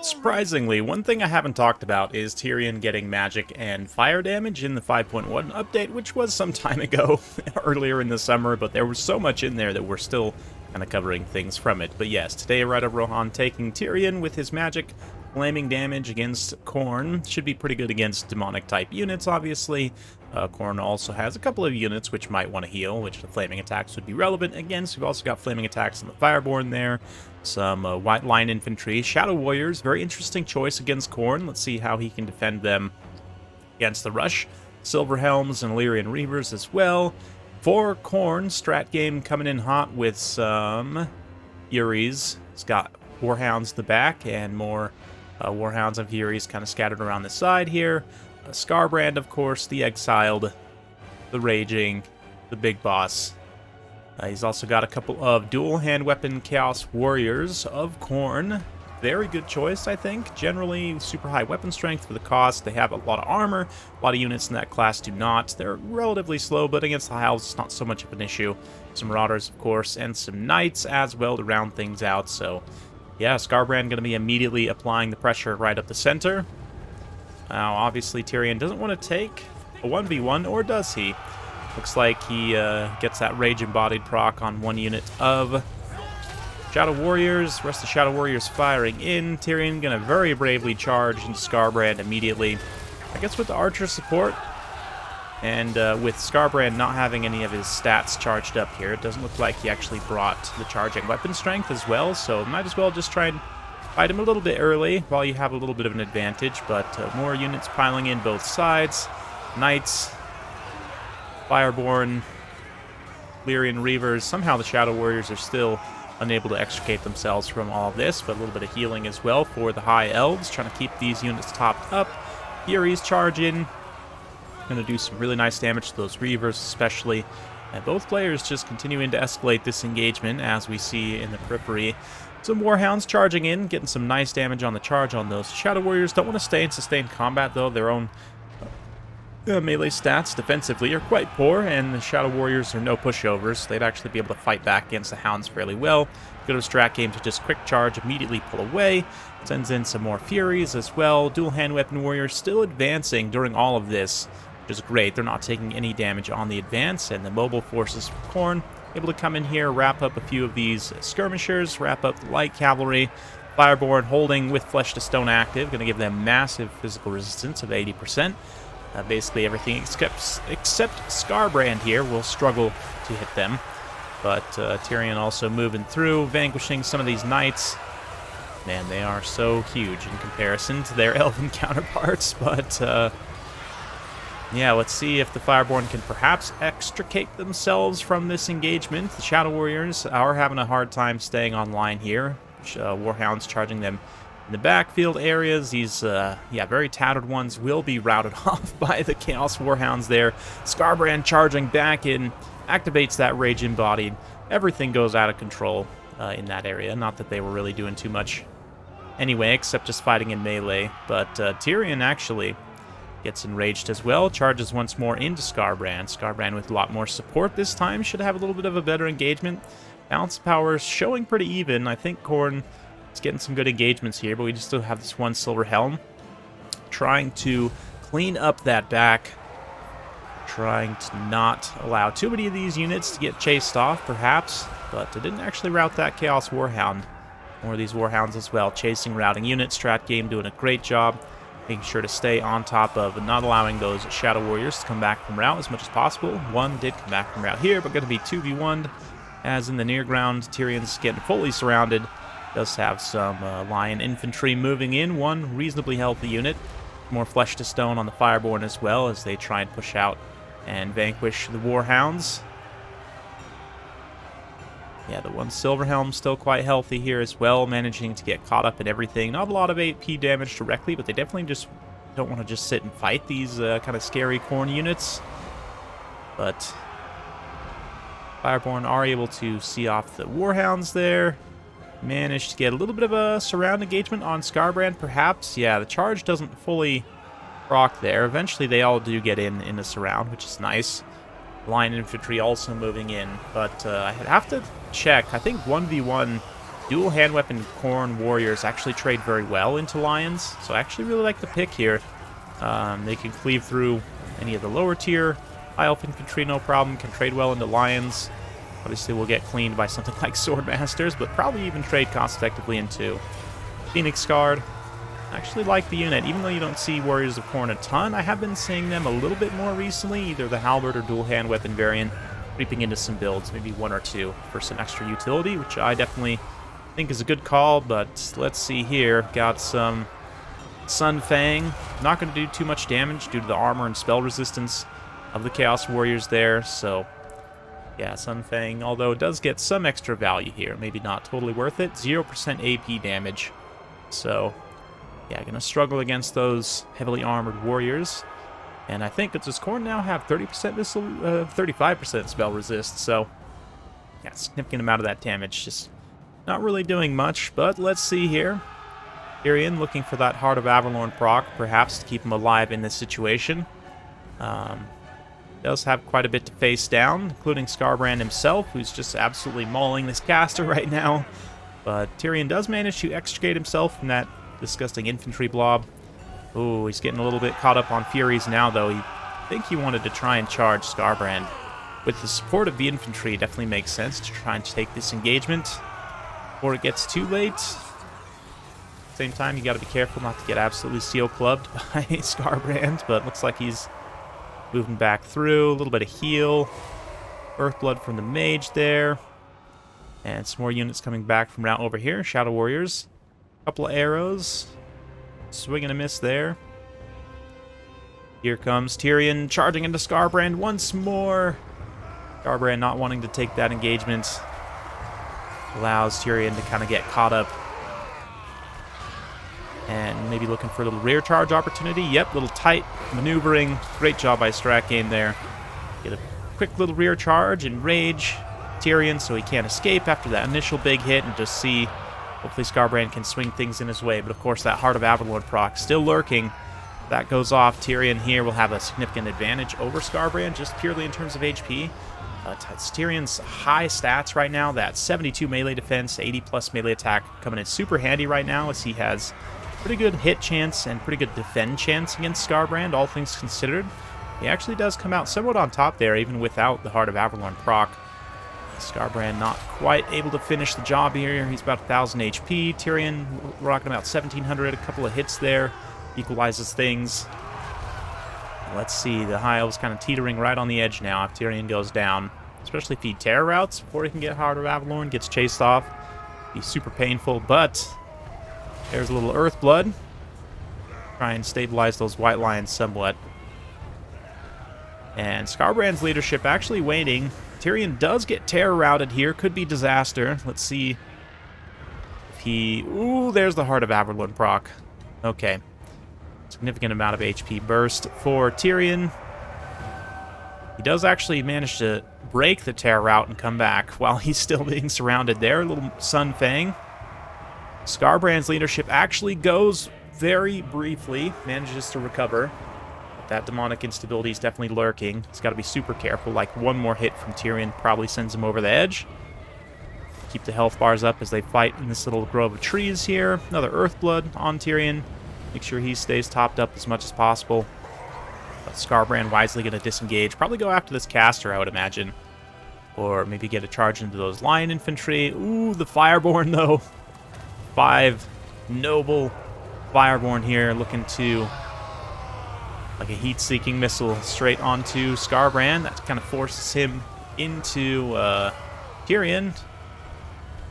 Surprisingly, one thing I haven't talked about is Tyrion getting magic and fire damage in the 5.1 update, which was some time ago, earlier in the summer, but there was so much in there that we're still kind of covering things from it. But yes, today Rite of Rohan taking Tyrion with his magic, flaming damage against Khorne. Should be pretty good against demonic-type units, obviously. Khorne also has a couple of units which might want to heal, which the flaming attacks would be relevant against. We've also got flaming attacks on the Fireborn there. Some white line infantry. Shadow Warriors, very interesting choice against Khorne. Let's see how he can defend them against the rush. Silver Helms and Illyrian Reavers as well. For Khorne, strat game coming in hot with some Furies. It's got Warhounds in the back and more Warhounds and Furies kind of scattered around the side here. Skarbrand, of course, the Exiled, the Raging, the Big Boss. He's also got a couple of dual hand weapon Chaos Warriors of Khorne. Very good choice, I think. Generally, super high weapon strength for the cost. They have a lot of armor. A lot of units in that class do not. They're relatively slow, but against the Elves, it's not so much of an issue. Some Marauders, of course, and some Knights as well to round things out. So, yeah, Skarbrand going to be immediately applying the pressure right up the center. Now, obviously, Tyrion doesn't want to take a 1v1, or does he? Looks like he gets that Rage-embodied proc on one unit of Shadow Warriors. Rest of the Shadow Warriors firing in. Tyrion going to very bravely charge into Skarbrand immediately. I guess with the Archer support, and with Skarbrand not having any of his stats charged up here, it doesn't look like he actually brought the charging weapon strength as well, so might as well just try and fight him a little bit early while you have a little bit of an advantage, but more units piling in both sides. Knights, Fireborn, Illyrian Reavers. Somehow the Shadow Warriors are still unable to extricate themselves from all of this, but a little bit of healing as well for the High Elves, trying to keep these units topped up. Furies charge in. Going to do some really nice damage to those Reavers especially. And both players just continuing to escalate this engagement, as we see in the periphery. Some Warhounds charging in, getting some nice damage on the charge on those. Shadow Warriors don't want to stay in sustained combat, though. Their own melee stats defensively are quite poor, and the Shadow Warriors are no pushovers. They'd actually be able to fight back against the Hounds fairly well. Go to strat game to just quick charge, immediately pull away. Sends in some more Furies as well. Dual hand weapon Warriors still advancing during all of this, which is great. They're not taking any damage on the advance, and the mobile forces from Khorne able to come in here, wrap up a few of these skirmishers, wrap up the light cavalry. Fireborn holding with Flesh to Stone active, going to give them massive physical resistance of 80%. Basically everything except Skarbrand here will struggle to hit them. But Tyrion also moving through, vanquishing some of these Knights. Man, they are so huge in comparison to their Elven counterparts, but yeah, let's see if the Fireborn can perhaps extricate themselves from this engagement. The Shadow Warriors are having a hard time staying online here. Warhounds charging them in the backfield areas. These, very tattered ones will be routed off by the Chaos Warhounds there. Skarbrand charging back in, activates that Rage Embodied. Everything goes out of control in that area. Not that they were really doing too much anyway, except just fighting in melee. But Tyrion actually gets enraged as well, charges once more into Skarbrand. Skarbrand with a lot more support this time, should have a little bit of a better engagement. Balance of power showing pretty even. I think Khorne is getting some good engagements here, but we just still have this one Silver Helm. Trying to clean up that back. Trying to not allow too many of these units to get chased off, perhaps. But it didn't actually route that Chaos Warhound. More of these Warhounds as well, chasing, routing units. Strat game doing a great job. Making sure to stay on top of not allowing those Shadow Warriors to come back from route as much as possible. One did come back from route here, but going to be 2v1'd. As in the near ground, Tyrion's getting fully surrounded. Does have some Lion Infantry moving in. One reasonably healthy unit. More Flesh to Stone on the Fireborn as well, as they try and push out and vanquish the Warhounds. Yeah, the one Silver Helm still quite healthy here as well, managing to get caught up in everything. Not a lot of AP damage directly, but they definitely just don't want to just sit and fight these kind of scary Khorne units. But Fireborn are able to see off the Warhounds there. Managed to get a little bit of a surround engagement on Skarbrand, perhaps. Yeah, the charge doesn't fully proc there. Eventually, they all do get in the surround, which is nice. Line infantry also moving in, but I have to check. I think 1v1 dual hand weapon Khorne warriors actually trade very well into lions, so I actually really like the pick here. They can cleave through any of the lower tier high elf infantry, no problem, can trade well into lions. Obviously, we'll get cleaned by something like Swordmasters, but probably even trade cost-effectively into Phoenix Guard. I actually like the unit. Even though you don't see Warriors of Khorne a ton, I have been seeing them a little bit more recently, either the halberd or dual hand weapon variant, creeping into some builds, maybe one or two, for some extra utility, which I definitely think is a good call, but let's see here. Got some Sun Fang. Not going to do too much damage due to the armor and spell resistance of the Chaos Warriors there, so yeah, Sun Fang, although it does get some extra value here, maybe not totally worth it. 0% AP damage, so yeah, going to struggle against those heavily armored warriors. And I think does Khorne now have 30% missile, 35% spell resist, so yeah, significant amount of that damage, just not really doing much, but let's see here. Tyrion looking for that Heart of Avalorn proc, perhaps to keep him alive in this situation. Does have quite a bit to face down, including Skarbrand himself, who's just absolutely mauling this caster right now. But Tyrion does manage to extricate himself from that disgusting infantry blob. Ooh, he's getting a little bit caught up on Furies now, though. I think he wanted to try and charge Skarbrand. With the support of the infantry, it definitely makes sense to try and take this engagement before it gets too late. Same time, you got to be careful not to get absolutely steel clubbed by Skarbrand, but looks like he's moving back through. A little bit of heal. Earthblood from the mage there. And some more units coming back from route over here. Shadow Warriors. A couple of arrows. Swing and a miss there. Here comes Tyrion charging into Skarbrand once more. Skarbrand not wanting to take that engagement. Allows Tyrion to kind of get caught up. And maybe looking for a little rear charge opportunity. Yep, little tight maneuvering. Great job by Strat Game there. Get a quick little rear charge and rage Tyrion so he can't escape after that initial big hit, and just see, hopefully Skarbrand can swing things in his way. But of course that Heart of Avalorn proc still lurking. If that goes off, Tyrion here will have a significant advantage over Skarbrand, just purely in terms of HP. It's Tyrion's high stats right now. That 72 melee defense, 80 plus melee attack coming in super handy right now, as he has pretty good hit chance and pretty good defend chance against Skarbrand, all things considered. He actually does come out somewhat on top there, even without the Heart of Avalorn proc. Skarbrand not quite able to finish the job here. He's about 1,000 HP. Tyrion rocking about 1,700, a couple of hits there. Equalizes things. Let's see, the High Elves kind of teetering right on the edge now if Tyrion goes down. Especially if he terror routes before he can get Heart of Avalorn, gets chased off. Be super painful, but there's a little Earthblood. Try and stabilize those White Lions somewhat. And Skarbrand's leadership actually waning. Tyrion does get terror routed here. Could be disaster. Let's see if he... Ooh, there's the Heart of Avalorn proc. Okay. Significant amount of HP burst for Tyrion. He does actually manage to break the terror route and come back while he's still being surrounded there. A little Sun Fang. Skarbrand's leadership actually goes very briefly. Manages to recover. That demonic instability is definitely lurking. He's got to be super careful. Like, one more hit from Tyrion probably sends him over the edge. Keep the health bars up as they fight in this little grove of trees here. Another Earthblood on Tyrion. Make sure he stays topped up as much as possible. But Skarbrand wisely going to disengage. Probably go after this caster, I would imagine. Or maybe get a charge into those lion infantry. Ooh, the Fireborn, though. 5 noble Fireborn here, looking to... like a heat-seeking missile straight onto Skarbrand. That kind of forces him into Tyrion.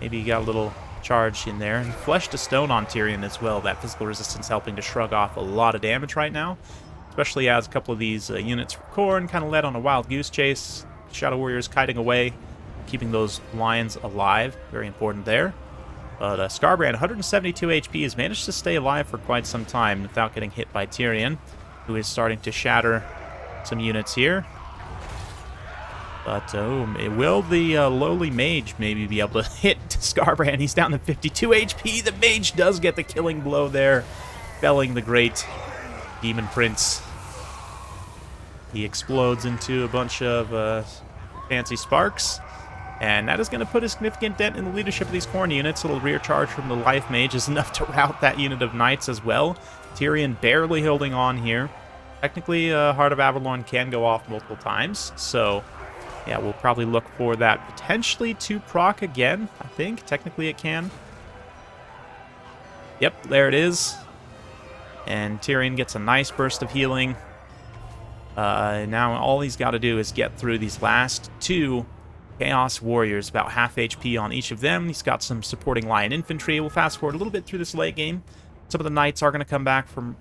Maybe he got a little charge in there. And Flesh to Stone on Tyrion as well. That physical resistance helping to shrug off a lot of damage right now. Especially as a couple of these units from Khorne kind of led on a wild goose chase. Shadow Warriors kiting away, keeping those lions alive. Very important there. But Skarbrand, 172 HP, has managed to stay alive for quite some time without getting hit by Tyrion, who is starting to shatter some units here. But will the lowly mage maybe be able to hit Skarbrand? He's down to 52 HP. The mage does get the killing blow there, felling the great Demon Prince. He explodes into a bunch of fancy sparks. And that is going to put a significant dent in the leadership of these Khorne units. A little rear charge from the Life Mage is enough to rout that unit of Knights as well. Tyrion barely holding on here. Technically, Heart of Avalon can go off multiple times, so yeah, we'll probably look for that potentially to proc again, I think. Technically it can. Yep, there it is. And Tyrion gets a nice burst of healing. Now all he's got to do is get through these last two Chaos Warriors, about half HP on each of them. He's got some supporting Lion Infantry. We'll fast forward a little bit through this late game. Some of the Knights are going to come back from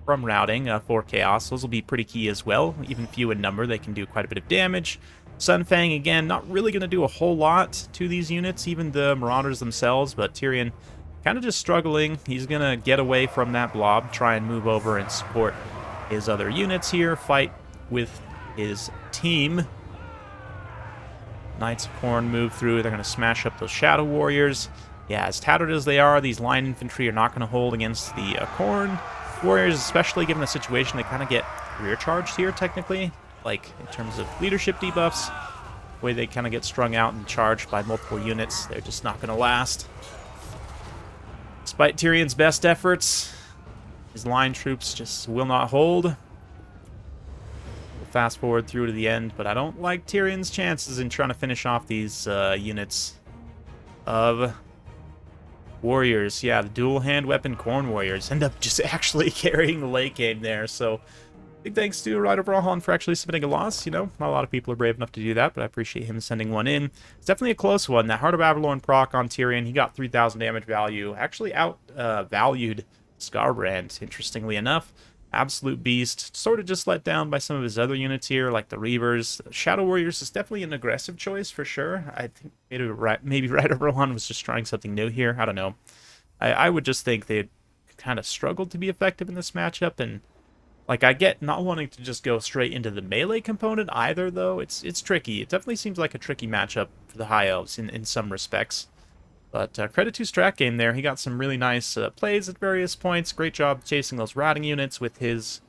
routing for Chaos. Those will be pretty key as well. Even few in number, they can do quite a bit of damage. Sunfang, again, not really going to do a whole lot to these units, even the Marauders themselves, but Tyrion kind of just struggling. He's going to get away from that blob, try and move over and support his other units here, fight with his team. Knights of Khorne move through. They're going to smash up those Shadow Warriors. Yeah, as tattered as they are, these Lion Infantry are not going to hold against the Khorne Warriors, especially given the situation. They kind of get rear charged here, technically, like in terms of leadership debuffs. The way they kind of get strung out and charged by multiple units, they're just not going to last. Despite Tyrion's best efforts, his line troops just will not hold. We'll fast forward through to the end, but I don't like Tyrion's chances in trying to finish off these units of Warriors. Yeah, the dual hand weapon Khorne Warriors end up just actually carrying the late game there. So big thanks to Rider Brawlhan for actually submitting a loss. You know, not a lot of people are brave enough to do that, but I appreciate him sending one in. It's definitely a close one. That Heart of Avalon proc on Tyrion, he got 3,000 damage value. Actually out-valued Skarbrand, interestingly enough. Absolute beast. Sort of just let down by some of his other units here, like the Reavers. Shadow Warriors is definitely an aggressive choice for sure. I think maybe Rider Brawlhan was just trying something new here. I don't know. I would just think they'd kind of struggled to be effective in this matchup, and like, I get not wanting to just go straight into the melee component either, though. It's tricky. It definitely seems like a tricky matchup for the High Elves in some respects. But credit to Strat Game there. He got some really nice plays at various points. Great job chasing those routing units with his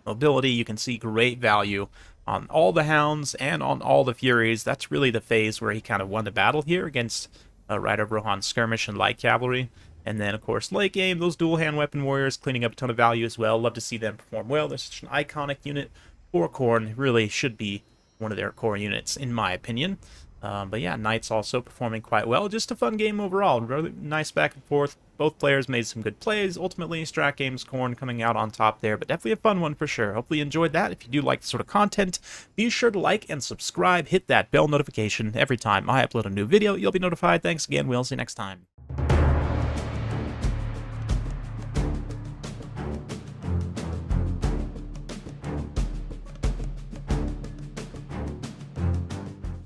mobility. You can see great value on all the Hounds and on all the Furies. That's really the phase where he kind of won the battle here against Rider Brawlhan's Skirmish and Light Cavalry. And then, of course, late game, those dual-hand weapon warriors cleaning up a ton of value as well. Love to see them perform well. They're such an iconic unit for Khorne. Really should be one of their core units, in my opinion. But yeah, Knights also performing quite well. Just a fun game overall. Really nice back and forth. Both players made some good plays. Ultimately, Strat Games Khorne coming out on top there, but definitely a fun one for sure. Hopefully you enjoyed that. If you do like this sort of content, be sure to like and subscribe. Hit that bell notification. Every time I upload a new video, you'll be notified. Thanks again. We'll see you next time.